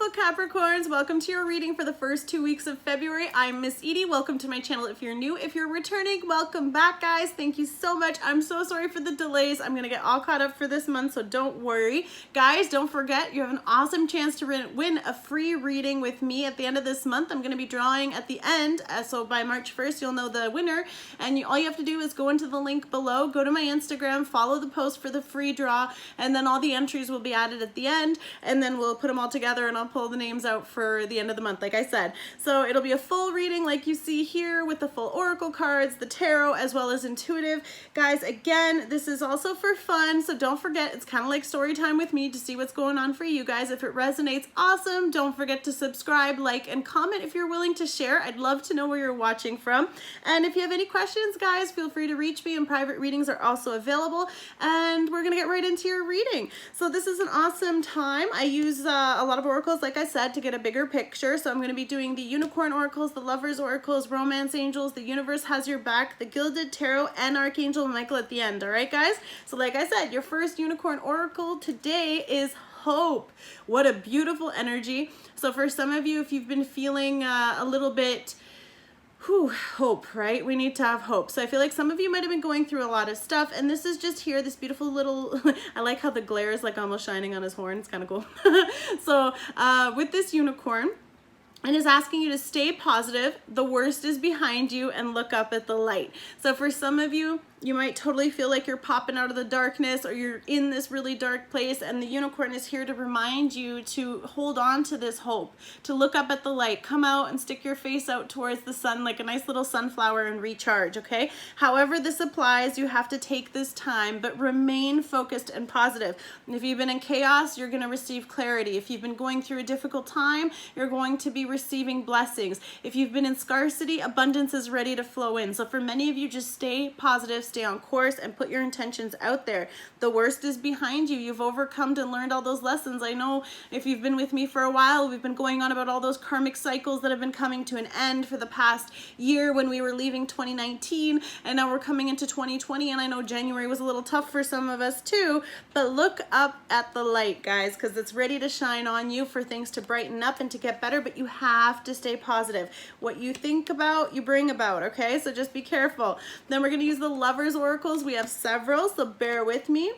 beautiful Capricorns. Welcome to your reading for the first 2 weeks of February. I'm Miss Edie. Welcome to my channel if you're new. If you're returning, welcome back, guys. Thank you so much. I'm so sorry for the delays. I'm going to get all caught up for this month, so don't worry. Guys, don't forget, you have an awesome chance to win a free reading with me at the end of this month. I'm going to be drawing at the end, so by March 1st, you'll know the winner, and all you have to do is go into the link below, go to my Instagram, follow the post for the free draw, and then all the entries will be added at the end, and then we'll put them all together and I'll pull the names out for the end of the month, like I said. So it'll be a full reading like you see here with the full oracle cards, the tarot, as well as intuitive. Guys, again, this is also for fun, so don't forget, it's kind of like story time with me to see what's going on for you guys. If it resonates, awesome. Don't forget to subscribe, like, and comment if you're willing to share. I'd love to know where you're watching from. And if you have any questions, guys, feel free to reach me, and private readings are also available. And we're gonna get right into your reading. So this is an awesome time. I use a lot of oracles, like I said, to get a bigger picture. So I'm going to be doing the unicorn oracles, the lovers oracles, romance angels, the universe has your back, the gilded tarot, and Archangel Michael at the end. All right, guys? So like I said, your first unicorn oracle today is hope. What a beautiful energy. So for some of you, if you've been feeling a little bit hope, right? We need to have hope. So I feel like some of you might have been going through a lot of stuff, and this is just here, this beautiful little, I like how the glare is like almost shining on his horn. It's kind of cool. So with this unicorn, it is asking you to stay positive. The worst is behind you, and look up at the light. So for some of you, you might totally feel like you're popping out of the darkness, or you're in this really dark place, and the unicorn is here to remind you to hold on to this hope, to look up at the light, come out and stick your face out towards the sun like a nice little sunflower and recharge, okay? However this applies, you have to take this time, but remain focused and positive. And if you've been in chaos, you're going to receive clarity. If you've been going through a difficult time, you're going to be receiving blessings. If you've been in scarcity, abundance is ready to flow in. So for many of you, just stay positive, stay on course, and put your intentions out there. The worst is behind you. You've overcome and learned all those lessons. I know if you've been with me for a while, we've been going on about all those karmic cycles that have been coming to an end for the past year when we were leaving 2019, and now we're coming into 2020, and I know January was a little tough for some of us too, but look up at the light, guys, because it's ready to shine on you for things to brighten up and to get better, but you have to stay positive. What you think about, you bring about, okay? So just be careful. Then we're going to use the lovers oracles. We have several, so bear with me.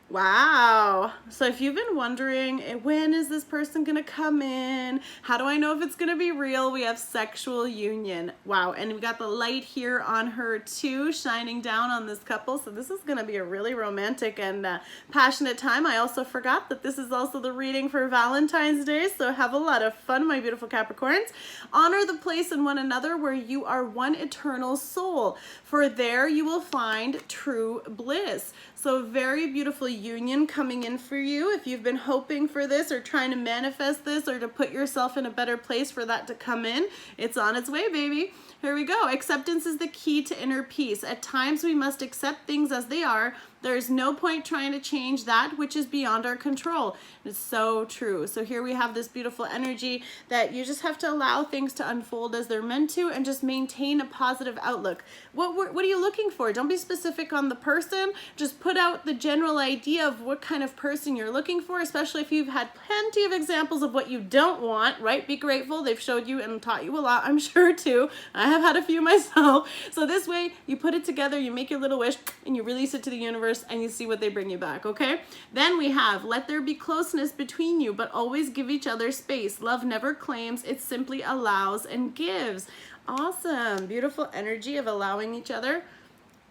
Wow. So if you've been wondering, when is this person going to come in? How do I know if it's going to be real? We have sexual union. Wow. And we got the light here on her too, shining down on this couple. So this is going to be a really romantic and passionate time. I also forgot that this is also the reading for Valentine's Day. So have a lot of fun, my beautiful Capricorns. Honor the place in one another where you are one eternal soul. For there you will find true bliss. So very beautiful union coming in for you. If you've been hoping for this or trying to manifest this or to put yourself in a better place for that to come in, it's on its way, baby. Here we go. Acceptance is the key to inner peace. At times we must accept things as they are. There's no point trying to change that which is beyond our control. It's so true. So here we have this beautiful energy that you just have to allow things to unfold as they're meant to, and just maintain a positive outlook. What are you looking for? Don't be specific on the person. Just put out the general idea of what kind of person you're looking for, especially if you've had plenty of examples of what you don't want, right? Be grateful. They've showed you and taught you a lot, I'm sure too. I have had a few myself. So this way you put it together, you make your little wish, and you release it to the universe, and you see what they bring you back, okay? Then we have, let there be closeness between you, but always give each other space. Love never claims, it simply allows and gives. Awesome. Beautiful energy of allowing each other.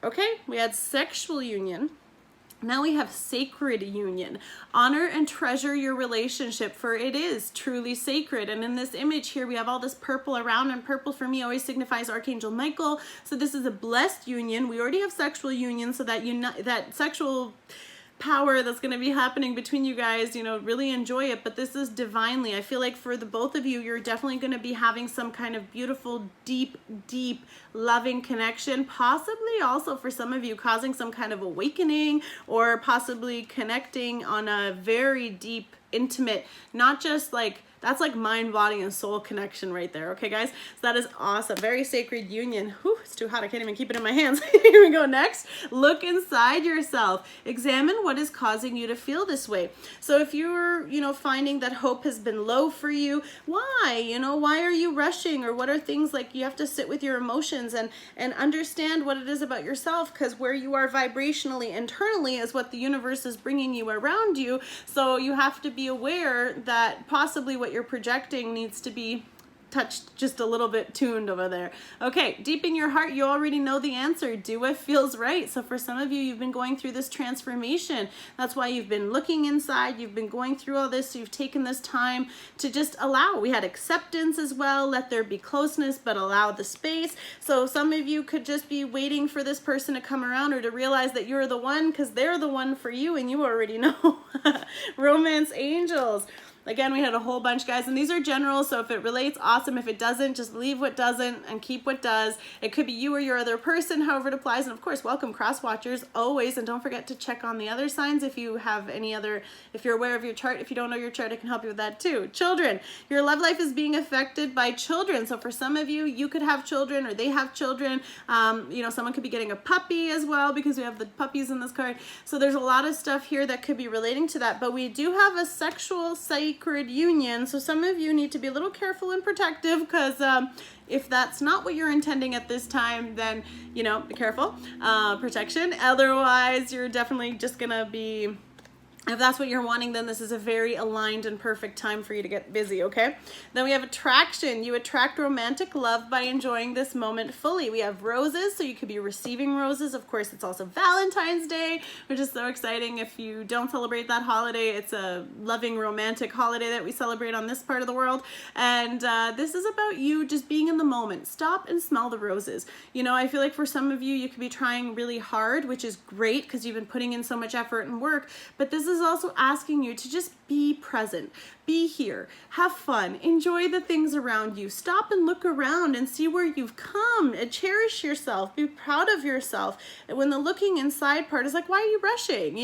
Okay, we had sexual union. Now we have sacred union. Honor and treasure your relationship, for it is truly sacred. And in this image here, we have all this purple around, and purple for me always signifies Archangel Michael. So this is a blessed union. We already have sexual union, so that sexual power that's going to be happening between you guys, you know, really enjoy it. But this is divinely. I feel like for the both of you, you're definitely going to be having some kind of beautiful, deep, loving connection, possibly also for some of you causing some kind of awakening, or possibly connecting on a very deep, intimate, not just like That's like mind, body, and soul connection right there. Okay, guys? So that is awesome. Very sacred union. Whew, it's too hot. I can't even keep it in my hands. Here we go. Next, look inside yourself. Examine what is causing you to feel this way. So if you're, finding that hope has been low for you, why? Why are you rushing? Or what are things like you have to sit with your emotions and understand what it is about yourself, because where you are vibrationally internally is what the universe is bringing you around you. So you have to be aware that possibly what you're projecting needs to be touched just a little bit, tuned over there. Okay, deep in your heart, you already know the answer. Do what feels right. So for some of you, you've been going through this transformation. That's why you've been looking inside. You've been going through all this. So you've taken this time to just allow. We had acceptance as well. Let there be closeness, but allow the space. So some of you could just be waiting for this person to come around or to realize that you're the one, because they're the one for you and you already know. Romance angels. Again, we had a whole bunch, guys, and these are general, so if it relates, awesome. If it doesn't, just leave what doesn't and keep what does. It could be you or your other person, however it applies. And of course, welcome cross watchers always. And don't forget to check on the other signs if you have any other, if you're aware of your chart. If you don't know your chart, I can help you with that too. Children, your love life is being affected by children. So for some of you, you could have children or they have children. Someone could be getting a puppy as well, because we have the puppies in this card. So there's a lot of stuff here that could be relating to that. But we do have a sexual sacred union, so some of you need to be a little careful and protective, because if that's not what you're intending at this time, then be careful. Protection. Otherwise, you're definitely just gonna be, if that's what you're wanting, then this is a very aligned and perfect time for you to get busy, okay? Then we have attraction. You attract romantic love by enjoying this moment fully. We have roses, so you could be receiving roses. Of course, it's also Valentine's Day, which is so exciting. If you don't celebrate that holiday, it's a loving romantic holiday that we celebrate on this part of the world. And this is about you just being in the moment. Stop and smell the roses. I feel like for some of you, you could be trying really hard, which is great because you've been putting in so much effort and work, but this is also asking you to just be present, be here, have fun, enjoy the things around you, stop and look around and see where you've come, and cherish yourself, be proud of yourself. And when the looking inside part is like, why are you rushing?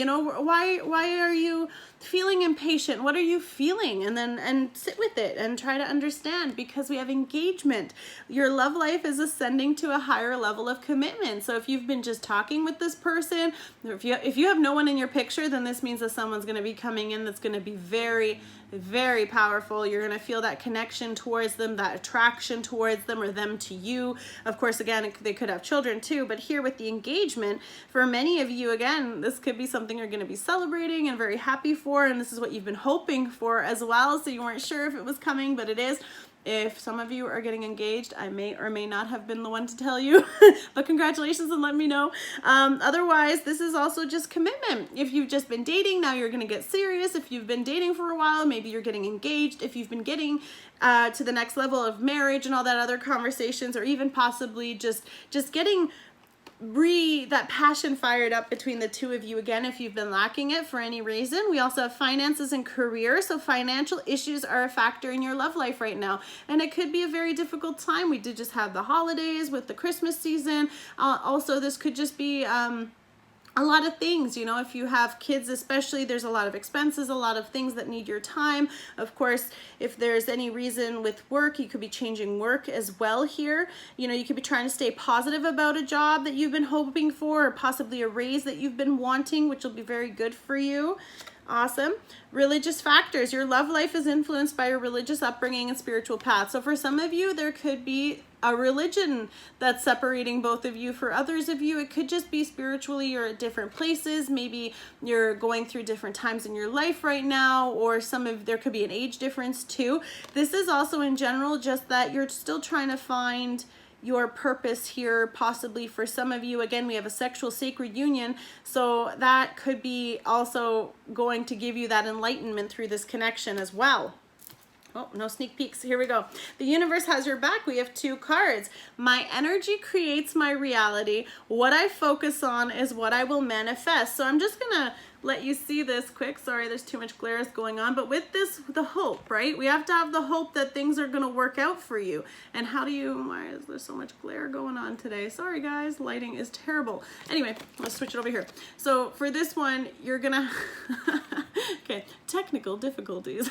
Why are you feeling impatient? What are you feeling? And sit with it and try to understand, because we have engagement. Your love life is ascending to a higher level of commitment. So if you've been just talking with this person, or if you have no one in your picture, then this means that someone's going to be coming in that's going to be very, very powerful. You're going to feel that connection towards them, that attraction towards them, or them to you. Of course, again, they could have children too, but here with the engagement, for many of you, again, this could be something you're going to be celebrating and very happy for, and this is what you've been hoping for as well, so you weren't sure if it was coming, but it is. If some of you are getting engaged, I may or may not have been the one to tell you, but congratulations and let me know. Otherwise, this is also just commitment. If you've just been dating, now you're going to get serious. If you've been dating for a while, maybe you're getting engaged. If you've been getting to the next level of marriage and all that other conversations, or even possibly just getting that passion fired up between the two of you again, if you've been lacking it for any reason. We also have finances and career, so financial issues are a factor in your love life right now, and it could be a very difficult time. We did just have the holidays with the Christmas season. Also, this could just be a lot of things, if you have kids especially, there's a lot of expenses, a lot of things that need your time. Of course, if there's any reason with work, you could be changing work as well here. You could be trying to stay positive about a job that you've been hoping for, or possibly a raise that you've been wanting, which will be very good for you. Awesome. Religious factors. Your love life is influenced by your religious upbringing and spiritual path. So for some of you, there could be a religion that's separating both of you. For others of you, it could just be spiritually you're at different places. Maybe you're going through different times in your life right now, or there could be an age difference too. This is also in general just that you're still trying to find your purpose here. Possibly for some of you, again, we have a sexual sacred union, so that could be also going to give you that enlightenment through this connection as well. Oh, no sneak peeks. Here we go. The universe has your back. We have 2 cards. My energy creates my reality. What I focus on is what I will manifest. So I'm just gonna let you see this quick. Sorry, there's too much glare going on. But with this, the hope, right? We have to have the hope that things are going to work out for you. And how do you, why is there so much glare going on today? Sorry, guys, lighting is terrible. Anyway, let's switch it over here. So for this one, you're going to, okay, technical difficulties.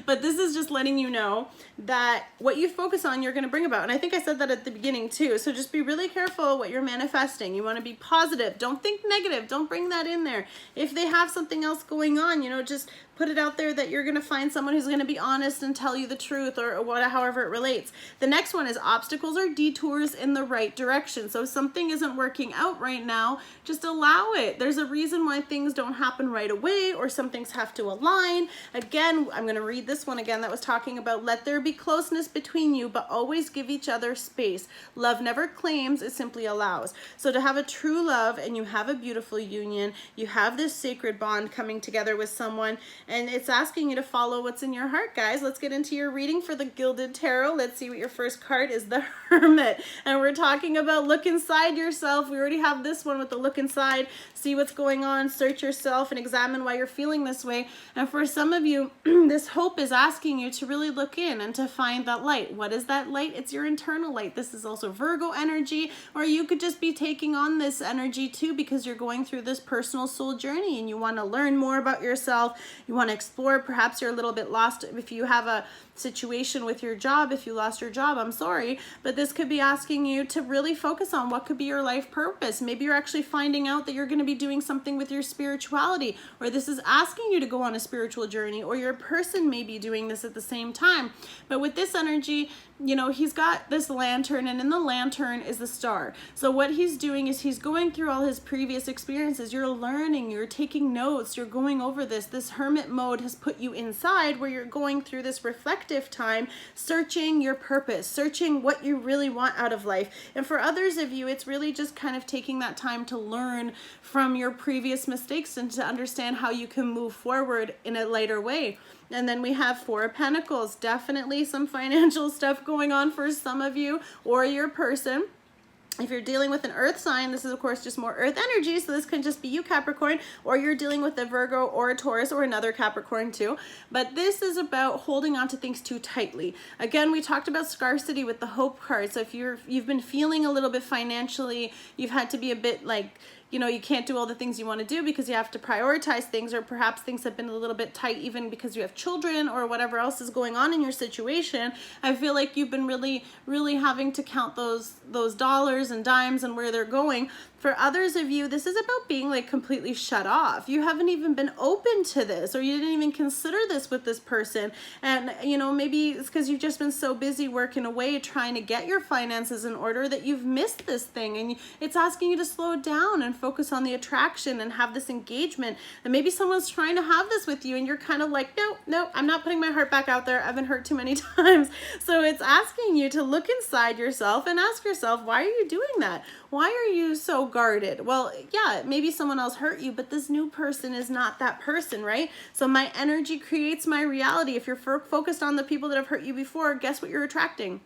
But this is just letting you know that what you focus on, you're going to bring about. And I think I said that at the beginning too. So just be really careful what you're manifesting. You want to be positive. Don't think negative. Don't bring that in there. If they have something else going on, you know, just put it out there that you're going to find someone who's going to be honest and tell you the truth, or however it relates. The next one is obstacles or detours in the right direction. So if something isn't working out right now, just allow it. There's a reason why things don't happen right away, or some things have to align. Again, I'm going to read this one again that was talking about let there be closeness between you, but always give each other space. Love never claims, it simply allows. So to have a true love and you have a beautiful union, you have this sacred bond coming together with someone, and it's asking you to follow what's in your heart, guys. Let's get into your reading for the Gilded Tarot. Let's see what your first card is, the Hermit. And we're talking about look inside yourself. We already have this one with the look inside. See what's going on, search yourself, and examine why you're feeling this way. And for some of you, this hope is asking you to really look in and to find that light. What is that light? It's your internal light. This is also Virgo energy, or you could just be taking on this energy too because you're going through this personal soul journey and you want to learn more about yourself. You want to explore. Perhaps you're a little bit lost. If you have a situation with your job, if you lost your job, I'm sorry, but this could be asking you to really focus on what could be your life purpose. Maybe you're actually finding out that you're going to be doing something with your spirituality, or this is asking you to go on a spiritual journey, or your person may be doing this at the same time. But with this energy, you know, he's got this lantern, and in the lantern is the star. So what he's doing is he's going through all his previous experiences. You're learning, you're taking notes, you're going over this. This hermit mode has put you inside where you're going through this reflective time, searching your purpose, searching what you really want out of life. And for others of you, it's really just kind of taking that time to learn from your previous mistakes and to understand how you can move forward in a lighter way. And then we have Four of Pentacles, definitely some financial stuff going on for some of you or your person. If you're dealing with an earth sign, this is of course just more earth energy, so this can just be you, Capricorn, or you're dealing with a Virgo or a Taurus or another Capricorn too. But this is about holding on to things too tightly. Again, we talked about scarcity with the Hope card. So if you've been feeling a little bit financially, you've had to be a bit like, you know, you can't do all the things you want to do because you have to prioritize things, or perhaps things have been a little bit tight even because you have children or whatever else is going on in your situation. I feel like you've been really having to count those dollars and dimes and where they're going. For others of you, this is about being like completely shut off. You haven't even been open to this, or you didn't even consider this with this person. And, you know, maybe it's because you've just been so busy working away trying to get your finances in order that you've missed this thing. And it's asking you to slow down and focus on the attraction and have this engagement. And maybe someone's trying to have this with you and you're kind of like, no, I'm not putting my heart back out there. I've been hurt too many times. So it's asking you to look inside yourself and ask yourself, why are you doing that? Why are you so guarded? Well, yeah, maybe someone else hurt you, but this new person is not that person, right? So my energy creates my reality. If you're focused on the people that have hurt you before, guess what you're attracting?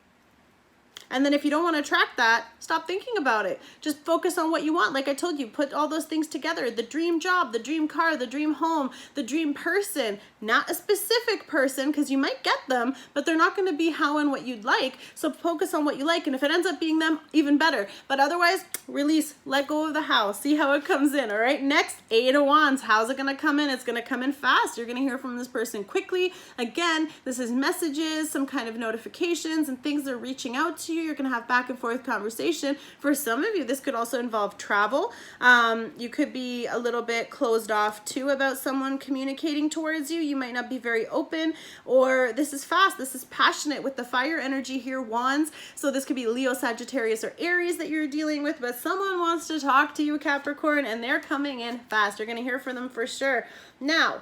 And then if you don't want to attract that, stop thinking about it. Just focus on what you want. Like I told you, put all those things together. The dream job, the dream car, the dream home, the dream person. Not a specific person, because you might get them, but they're not going to be how and what you'd like. So focus on what you like. And if it ends up being them, even better. But otherwise, release, let go of the house. See how it comes in, all right? Next, Eight of Wands. How's it going to come in? It's going to come in fast. You're going to hear from this person quickly. Again, this is messages, some kind of notifications and things that are reaching out to you. You're going to have back and forth conversation. For some of you, this could also involve travel. You could be a little bit closed off too about someone communicating towards you. You might not be very open, or this is fast. This is passionate with the fire energy here, Wands. So this could be Leo, Sagittarius, or Aries that you're dealing with, but someone wants to talk to you, Capricorn, and they're coming in fast. You're going to hear from them for sure. Now,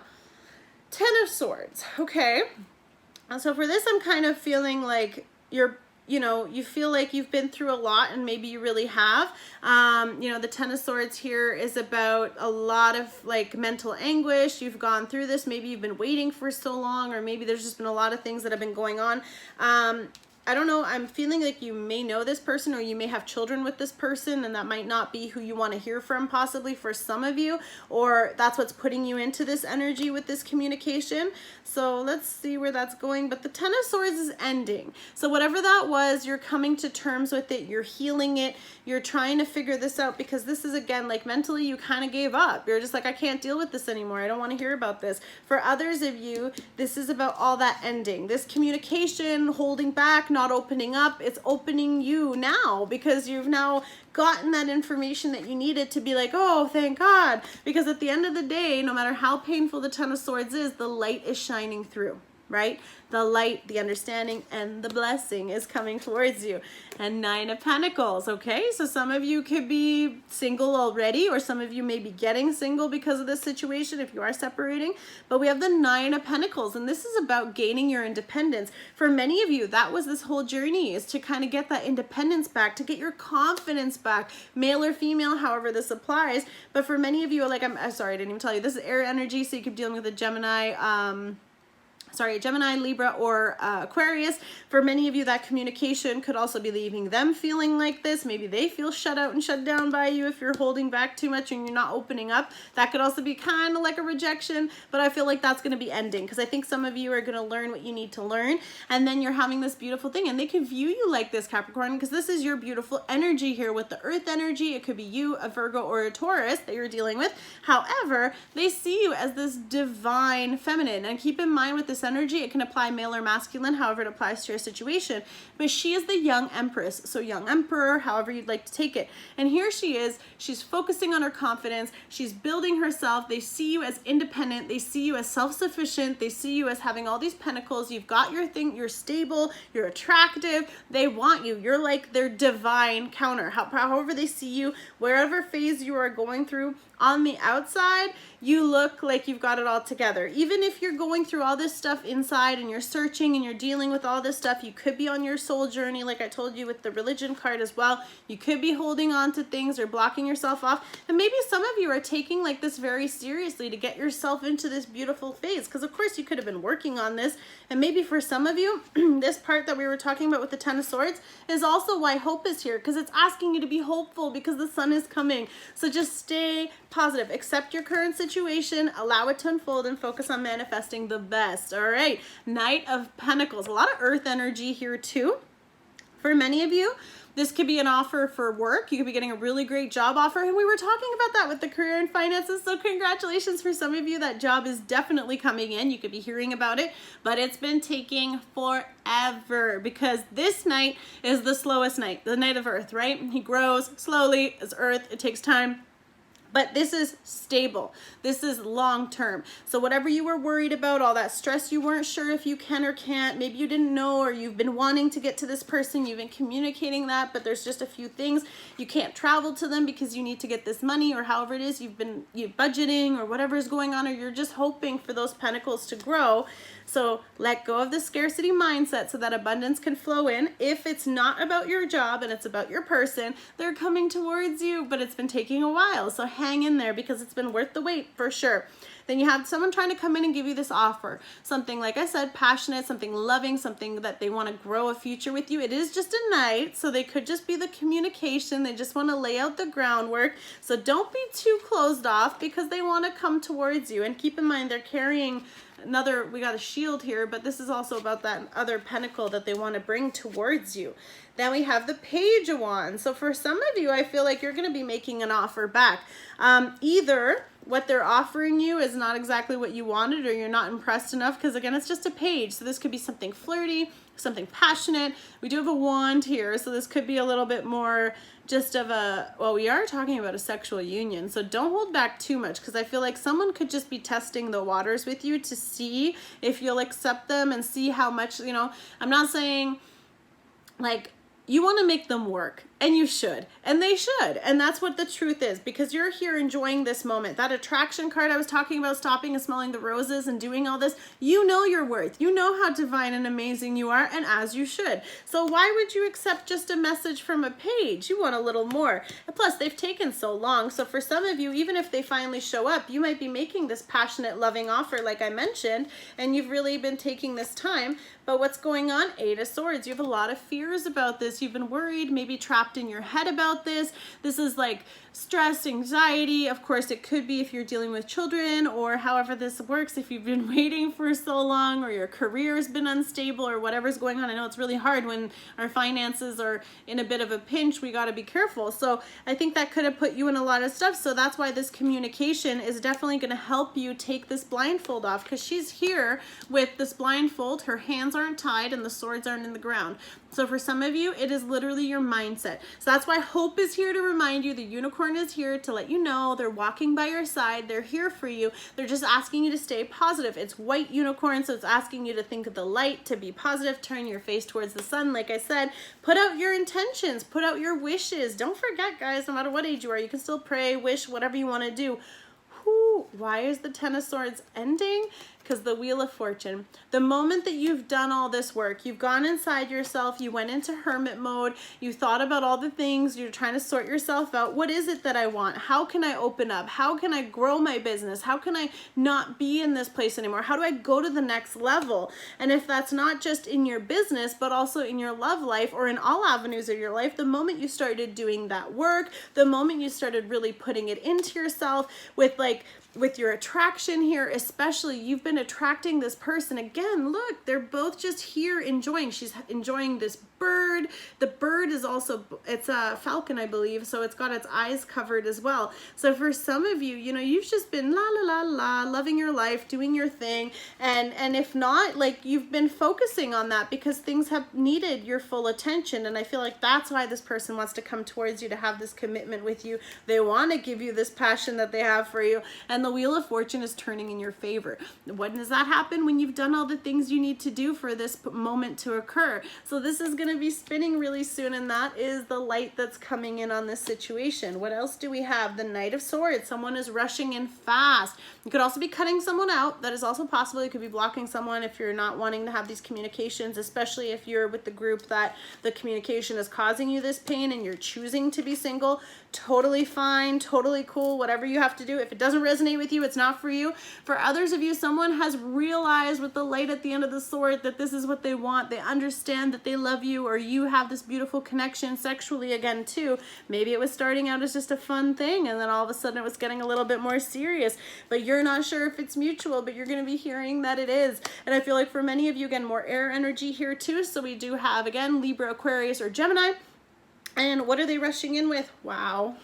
Ten of Swords. Okay. So for this, I'm kind of feeling like you feel like you've been through a lot, and maybe you really have. The Ten of Swords here is about a lot of like mental anguish. You've gone through this. Maybe you've been waiting for so long, or maybe there's just been a lot of things that have been going on. I don't know, I'm feeling like you may know this person, or you may have children with this person, and that might not be who you want to hear from, possibly for some of you, or that's what's putting you into this energy with this communication. So let's see where that's going. But the Ten of Swords is ending. So whatever that was, you're coming to terms with it, you're healing it, you're trying to figure this out, because this is, again, like mentally you kind of gave up. You're just like, I can't deal with this anymore. I don't want to hear about this. For others of you, this is about all that ending. This communication, holding back, not opening up, it's opening you now, because you've now gotten that information that you needed to be like, oh, thank God. Because at the end of the day, no matter how painful the Ten of Swords is, the light is shining through, right? The light, the understanding, and the blessing is coming towards you. And Nine of Pentacles, okay? So some of you could be single already, or some of you may be getting single because of this situation if you are separating. But we have the Nine of Pentacles, and this is about gaining your independence. For many of you, that was this whole journey, is to kind of get that independence back, to get your confidence back, male or female, however this applies. But for many of you, like, I'm sorry, I didn't even tell you, this is air energy, so you could be dealing with a Gemini, Gemini, Libra, or Aquarius. For many of you, that communication could also be leaving them feeling like this. Maybe they feel shut out and shut down by you if you're holding back too much and you're not opening up. That could also be kind of like a rejection, but I feel like that's going to be ending, because I think some of you are going to learn what you need to learn, and then you're having this beautiful thing, and they can view you like this, Capricorn, because this is your beautiful energy here with the earth energy. It could be you, a Virgo, or a Taurus that you're dealing with. However, they see you as this divine feminine, and keep in mind with this energy, it can apply male or masculine, however it applies to your situation. But she is the young empress, so young emperor, however you'd like to take it. And here she is, she's focusing on her confidence, she's building herself. They see you as independent, they see you as self-sufficient, they see you as having all these pentacles. You've got your thing, you're stable, you're attractive, they want you. You're like their divine counter. However they see you, wherever phase you are going through, on the outside, you look like you've got it all together. Even if you're going through all this stuff inside and you're searching and you're dealing with all this stuff, you could be on your soul journey, like I told you with the religion card as well. You could be holding on to things or blocking yourself off. And maybe some of you are taking like this very seriously to get yourself into this beautiful phase, because of course you could have been working on this. And maybe for some of you, this part that we were talking about with the Ten of Swords is also why hope is here, because it's asking you to be hopeful because the sun is coming. So just stay positive, accept your current situation, allow it to unfold, and focus on manifesting the best. All right, Knight of Pentacles, a lot of earth energy here too. For many of you, this could be an offer for work. You could be getting a really great job offer, and we were talking about that with the career and finances, so congratulations for some of you. That job is definitely coming in. You could be hearing about it, but it's been taking forever, because this Knight is the slowest Knight, the Knight of Earth, right? He grows slowly as Earth. It takes time. But this is stable. This is long term. So whatever you were worried about, all that stress, you weren't sure if you can or can't, maybe you didn't know, or you've been wanting to get to this person, you've been communicating that, but there's just a few things. You can't travel to them because you need to get this money, or however it is, you're budgeting, or whatever is going on, or you're just hoping for those pentacles to grow. So let go of the scarcity mindset so that abundance can flow in. If it's not about your job and it's about your person, they're coming towards you, but it's been taking a while. So hang in there, because it's been worth the wait for sure. Then you have someone trying to come in and give you this offer. Something, like I said, passionate, something loving, something that they want to grow a future with you. It is just a Knight, so they could just be the communication. They just want to lay out the groundwork. So don't be too closed off, because they want to come towards you. And keep in mind, they're carrying another, we got a shield here, but this is also about that other pentacle that they want to bring towards you. Then we have the Page of Wands. So for some of you, I feel like you're going to be making an offer back. Either what they're offering you is not exactly what you wanted, or you're not impressed enough, because again, it's just a page. So this could be something flirty, something passionate. We do have a wand here, so this could be a little bit more just of a, well, we are talking about a sexual union, so don't hold back too much, because I feel like someone could just be testing the waters with you to see if you'll accept them and see how much, you know, I'm not saying like you want to make them work, and you should, and they should. And that's what the truth is, because you're here enjoying this moment. That attraction card I was talking about, stopping and smelling the roses and doing all this, you know your worth. You know how divine and amazing you are, and as you should. So why would you accept just a message from a page? You want a little more. And plus, they've taken so long. So for some of you, even if they finally show up, you might be making this passionate, loving offer, like I mentioned, and you've really been taking this time. But what's going on? Eight of Swords. You have a lot of fears about this. You've been worried, maybe trapped in your head about this. This is like stress, anxiety. Of course, it could be if you're dealing with children, or however this works, if you've been waiting for so long, or your career has been unstable, or whatever's going on. I know it's really hard when our finances are in a bit of a pinch. We got to be careful. So I think that could have put you in a lot of stuff. So that's why this communication is definitely going to help you take this blindfold off, because she's here with this blindfold. Her hands aren't tied and the swords aren't in the ground. So for some of you, it is literally your mindset. So that's why Hope is here to remind you. The unicorn is here to let you know they're walking by your side. They're here for you. They're just asking you to stay positive. It's white unicorn, so it's asking you to think of the light, to be positive, turn your face towards the sun. Like I said, put out your intentions, put out your wishes. Don't forget, guys, no matter what age you are, you can still pray, wish, whatever you want to do. Why is the Ten of Swords ending? Because the Wheel of Fortune. The moment that you've done all this work, you've gone inside yourself, you went into hermit mode, you thought about all the things, you're trying to sort yourself out. What is it that I want? How can I open up? How can I grow my business? How can I not be in this place anymore? How do I go to the next level? And if that's not just in your business, but also in your love life, or in all avenues of your life, the moment you started doing that work, the moment you started really putting it into yourself with your attraction here, especially, you've been attracting this person. Again, look, they're both just here enjoying. She's enjoying this bird. The bird is also, it's a falcon, I believe, so it's got its eyes covered as well. So for some of you, you know, you've just been la la la la, loving your life, doing your thing, and if not, like, you've been focusing on that because things have needed your full attention. And I feel like that's why this person wants to come towards you, to have this commitment with you. They want to give you this passion that they have for you, and the Wheel of Fortune is turning in your favor. When does that happen? When you've done all the things you need to do for this moment to occur. So this is going to be spinning really soon, and that is the light that's coming in on this situation. What else do we have? The Knight of Swords. Someone is rushing in fast. You could also be cutting someone out. That is also possible. You could be blocking someone if you're not wanting to have these communications, especially if you're with the group that the communication is causing you this pain and you're choosing to be single. Totally fine, totally cool, whatever you have to do. If it doesn't resonate with you, it's not for you. For others of you, someone has realized with the light at the end of the sword that this is what they want. They understand that they love you, or you have this beautiful connection sexually again too. Maybe it was starting out as just a fun thing, and then all of a sudden it was getting a little bit more serious, but you're not sure if it's mutual, but you're going to be hearing that it is. And I feel like for many of you, again, more air energy here too. So we do have, again, Libra, Aquarius, or Gemini. And what are they rushing in with? Wow.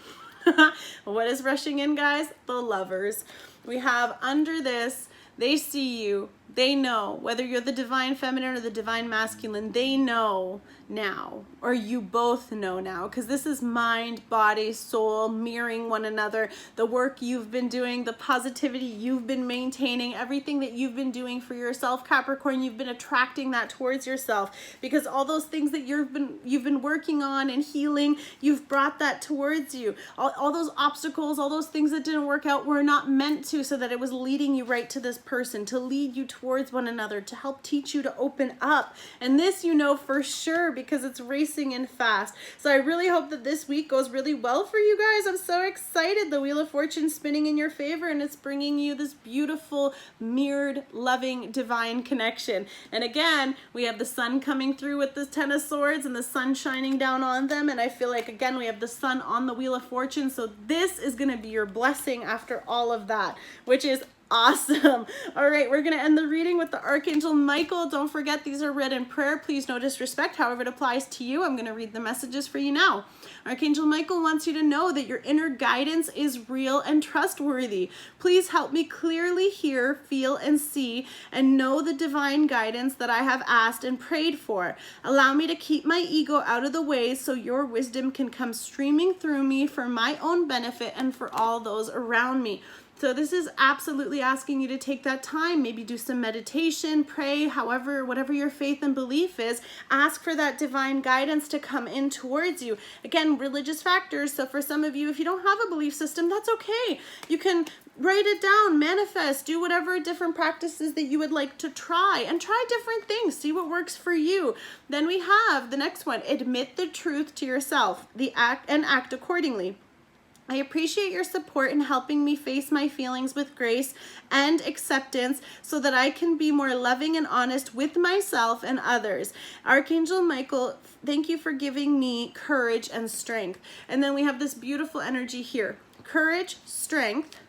What is rushing in, guys? The Lovers. We have under this, they see you. They know, whether you're the divine feminine or the divine masculine, they know now, or you both know now, because this is mind, body, soul mirroring one another. The work you've been doing, the positivity you've been maintaining, everything that you've been doing for yourself, Capricorn, you've been attracting that towards yourself, because all those things that you've been working on and healing, you've brought that towards you. All those obstacles, all those things that didn't work out were not meant to, so that it was leading you right to this person, to lead you towards one another, to help teach you to open up. And this you know for sure, because it's racing in fast. So I really hope that this week goes really well for you guys. I'm so excited. The Wheel of Fortune spinning in your favor, and it's bringing you this beautiful, mirrored, loving, divine connection. And again, we have the sun coming through with the Ten of Swords and the sun shining down on them. And I feel like, again, we have the sun on the Wheel of Fortune. So this is going to be your blessing after all of that, which is awesome. All right, we're going to end the reading with the Archangel Michael. Don't forget, these are read in prayer. Please no disrespect. However it applies to you, I'm going to read the messages for you now. Archangel Michael wants you to know that your inner guidance is real and trustworthy. Please help me clearly hear, feel, and see, and know the divine guidance that I have asked and prayed for. Allow me to keep my ego out of the way so your wisdom can come streaming through me for my own benefit and for all those around me. So this is absolutely asking you to take that time, maybe do some meditation, pray, however, whatever your faith and belief is, ask for that divine guidance to come in towards you. Again, religious factors. So for some of you, if you don't have a belief system, that's okay. You can write it down, manifest, do whatever different practices that you would like to try, and try different things, see what works for you. Then we have the next one, admit the truth to yourself, act accordingly. I appreciate your support in helping me face my feelings with grace and acceptance so that I can be more loving and honest with myself and others. Archangel Michael, thank you for giving me courage and strength. And then we have this beautiful energy here. Courage, strength,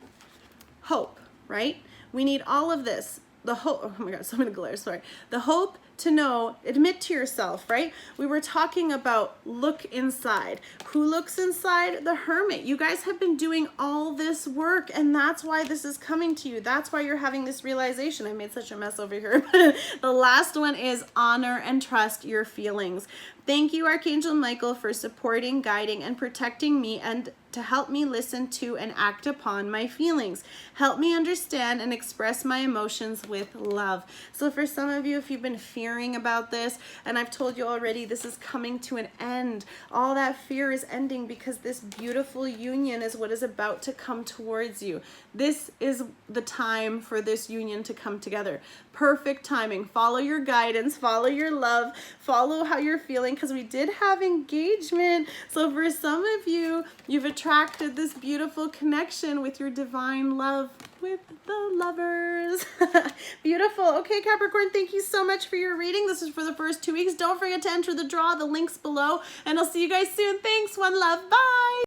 hope, right? We need all of this. The hope, oh my God, so many glares, sorry. The hope to know, admit to yourself, right? We were talking about look inside. Who looks inside? The Hermit. You guys have been doing all this work, and that's why this is coming to you. That's why you're having this realization. I made such a mess over here. The last one is honor and trust your feelings. Thank you, Archangel Michael, for supporting, guiding, and protecting me, and to help me listen to and act upon my feelings. Help me understand and express my emotions with love. So for some of you, if you've been fearing about this, and I've told you already, this is coming to an end. All that fear is ending because this beautiful union is what is about to come towards you. This is the time for this union to come together. Perfect timing. Follow your guidance, follow your love, follow how you're feeling, because we did have engagement. So for some of you, you've attracted this beautiful connection with your divine love with the lovers. Beautiful. Okay, Capricorn, thank you so much for your reading. This is for the first 2 weeks. Don't forget to enter the draw, the links below, and I'll see you guys soon. Thanks. One love. Bye.